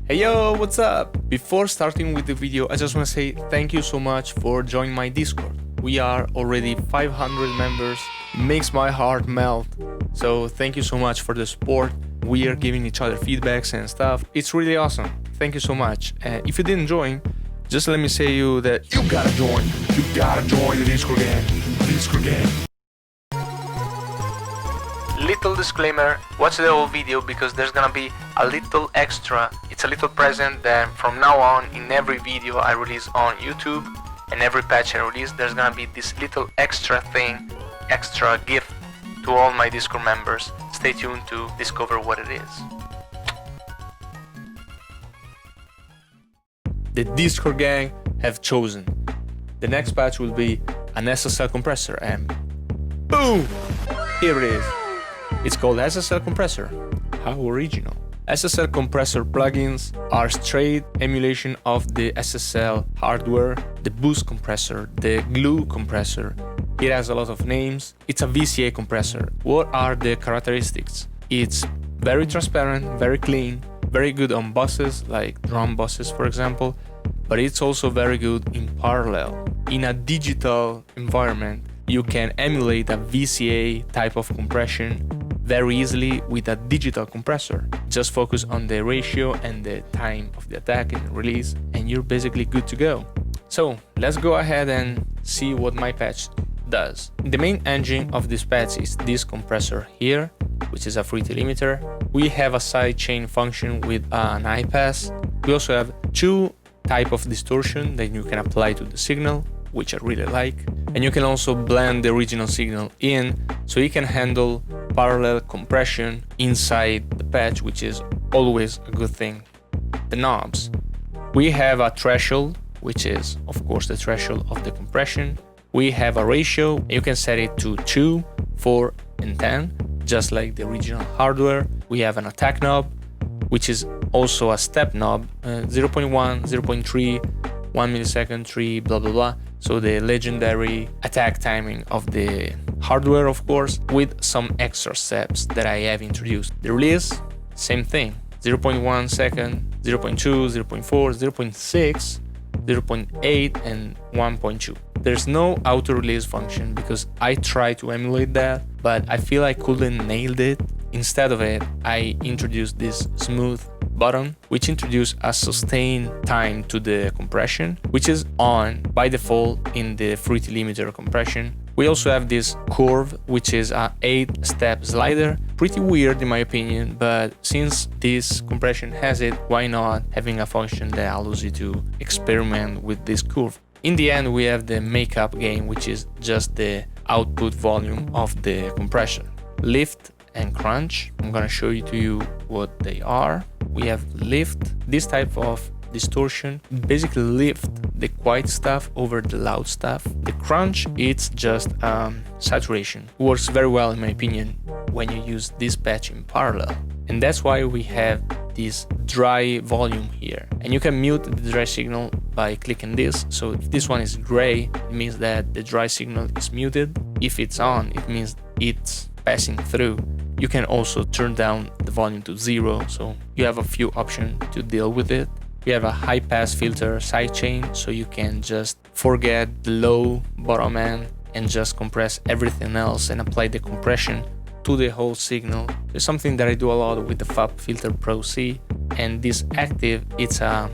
Hey yo, what's up? Before starting with the video, I just want to say thank you so much for joining my Discord. We are already 500 members, makes my heart melt. So thank you so much for the support. We are giving each other feedbacks and stuff. It's really awesome. Thank you so much. If you didn't join, just let me say you that you gotta join. You gotta join the Discord gang. Discord gang. Little disclaimer, watch the whole video because there's gonna be a little extra. It's a little present that from now on in every video I release on YouTube and every patch I release, there's gonna be this little extra thing, extra gift to all my Discord members. Stay tuned to discover what it is. The Discord gang have chosen. The next patch will be an SSL compressor and boom! Here it is. It's called SSL Compressor. How original. SSL Compressor plugins are straight emulation of the SSL hardware, the boost compressor, the glue compressor. It has a lot of names. It's a VCA compressor. What are the characteristics? It's very transparent, very clean, very good on buses, like drum buses for example, but it's also very good in parallel. In a digital environment, you can emulate a VCA type of compression very easily with a digital compressor. Just focus on the ratio and the time of the attack and release, and you're basically good to go. So let's go ahead and see what my patch does. The main engine of this patch is this compressor here, which is a free delimiter. We have a sidechain function with an highpass. We also have two types of distortion that you can apply to the signal, which I really like. And you can also blend the original signal in, so you can handle parallel compression inside the patch, which is always a good thing. The knobs. We have a threshold, which is of course the threshold of the compression. We have a ratio. You can set it to 2, 4, and 10, just like the original hardware. We have an attack knob, which is also a step knob, 0.1, 0.3, 1 millisecond, 3, blah blah blah. So the legendary attack timing of the hardware, of course, with some extra steps that I have introduced. The release, same thing, 0.1 second, 0.2, 0.4, 0.6, 0.8 and 1.2. There's no auto release function because I tried to emulate that, but I feel I couldn't nail it. Instead of it, I introduced this smooth button, which introduced a sustained time to the compression, which is on by default in the free delimiter compression. We also have this curve, which is a 8-step slider. Pretty weird in my opinion, but since this compression has it, why not having a function that allows you to experiment with this curve? In the end, we have the makeup gain, which is just the output volume of the compressor. Lift and crunch. I'm gonna show to you what they are. We have lift, this type of distortion, basically lift the quiet stuff over the loud stuff. The crunch, it's just saturation. Works very well in my opinion when you use this patch in parallel. And that's why we have this dry volume here. And you can mute the dry signal by clicking this. So if this one is gray, it means that the dry signal is muted. If it's on, it means it's passing through. You can also turn down the volume to 0, so you have a few options to deal with it. We have a high pass filter sidechain, so you can just forget the low bottom end and just compress everything else and apply the compression to the whole signal. It's something that I do a lot with the FAB Filter Pro C, and this active, it's a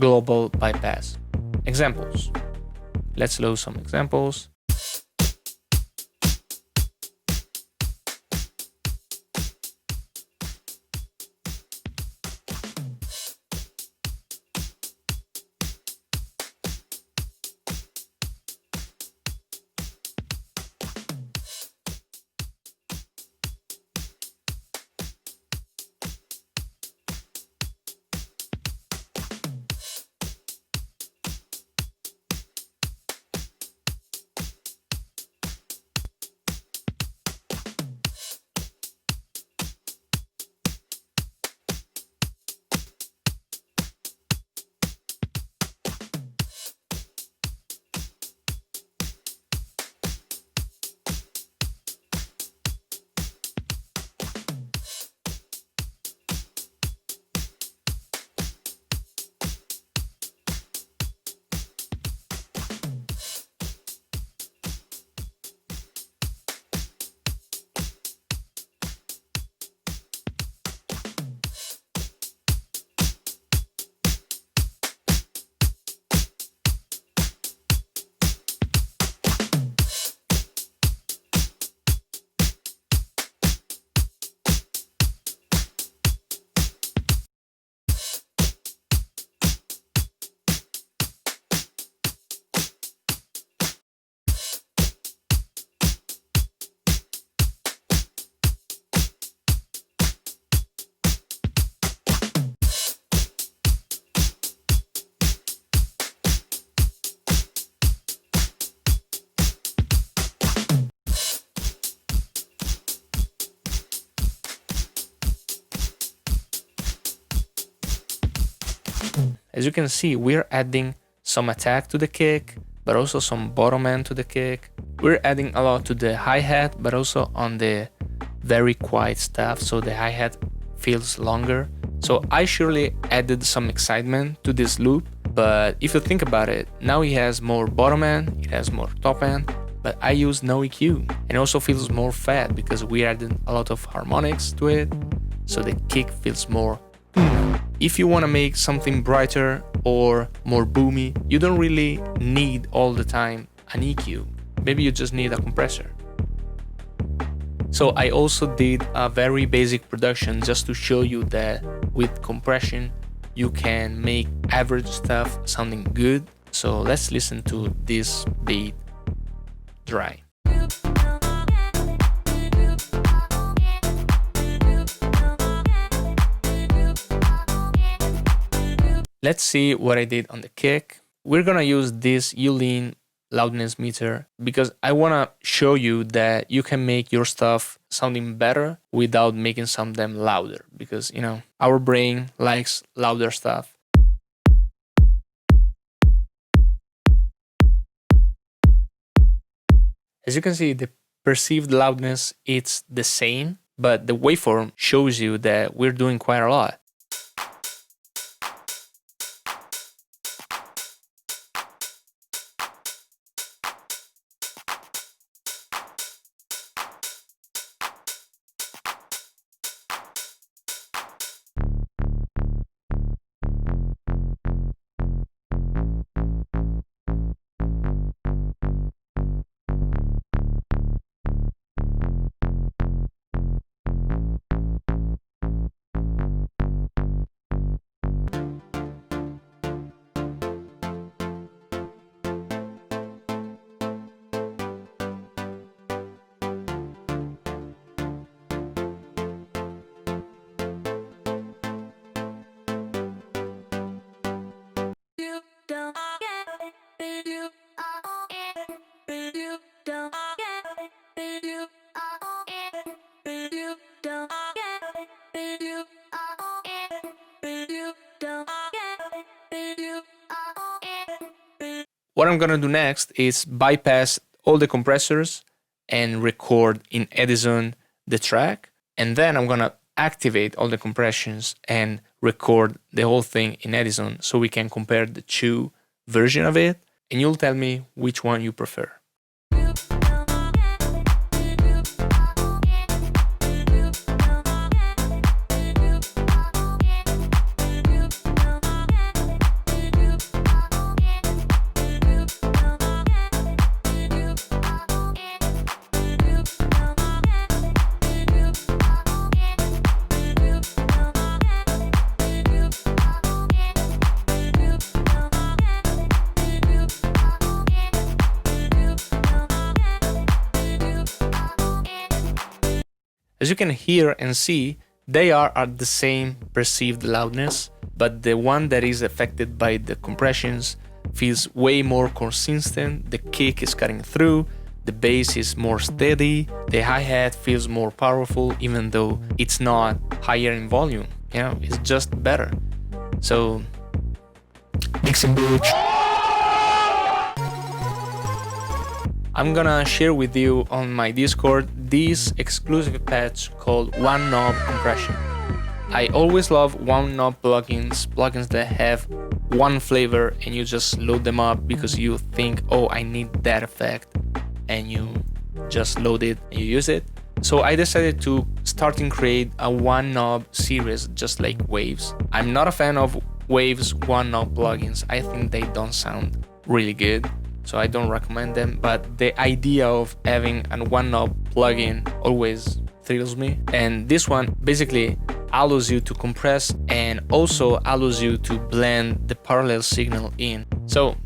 global bypass. Examples. Let's load some examples. As you can see, we're adding some attack to the kick, but also some bottom end to the kick. We're adding a lot to the hi-hat, but also on the very quiet stuff, so the hi-hat feels longer. So I surely added some excitement to this loop, but if you think about it, now it has more bottom end, it has more top end, but I use no EQ, and it also feels more fat because we added a lot of harmonics to it, so the kick feels more. If you want to make something brighter or more boomy, you don't really need all the time an EQ. Maybe you just need a compressor. So I also did a very basic production just to show you that with compression you can make average stuff sounding good. So let's listen to this beat dry. Let's see what I did on the kick. We're gonna use this U-Lean loudness meter because I wanna show you that you can make your stuff sounding better without making some of them louder, because you know our brain likes louder stuff. As you can see, the perceived loudness it's the same, but the waveform shows you that we're doing quite a lot. What I'm gonna do next is bypass all the compressors and record in Edison the track, and then I'm gonna activate all the compressions and record the whole thing in Edison so we can compare the two versions of it, and you'll tell me which one you prefer. As you can hear and see, they are at the same perceived loudness, but the one that is affected by the compressions feels way more consistent, the kick is cutting through, the bass is more steady, the hi-hat feels more powerful even though it's not higher in volume, you know, it's just better. So, mixing bitch. I'm gonna share with you on my Discord this exclusive patch called One Knob Compression. I always love one knob plugins that have one flavor and you just load them up because you think, oh, I need that effect, and you just load it and you use it. So I decided to start and create a one knob series just like Waves. I'm not a fan of Waves one knob plugins. I think they don't sound really good, so I don't recommend them, but the idea of having a one knob plugin always thrills me. And this one basically allows you to compress and also allows you to blend the parallel signal in. So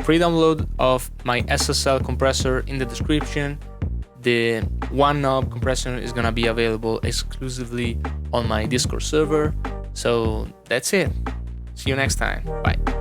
free download of my SSL compressor in the description. The one knob compressor is gonna be available exclusively on my Discord server. So that's it. See you next time. Bye.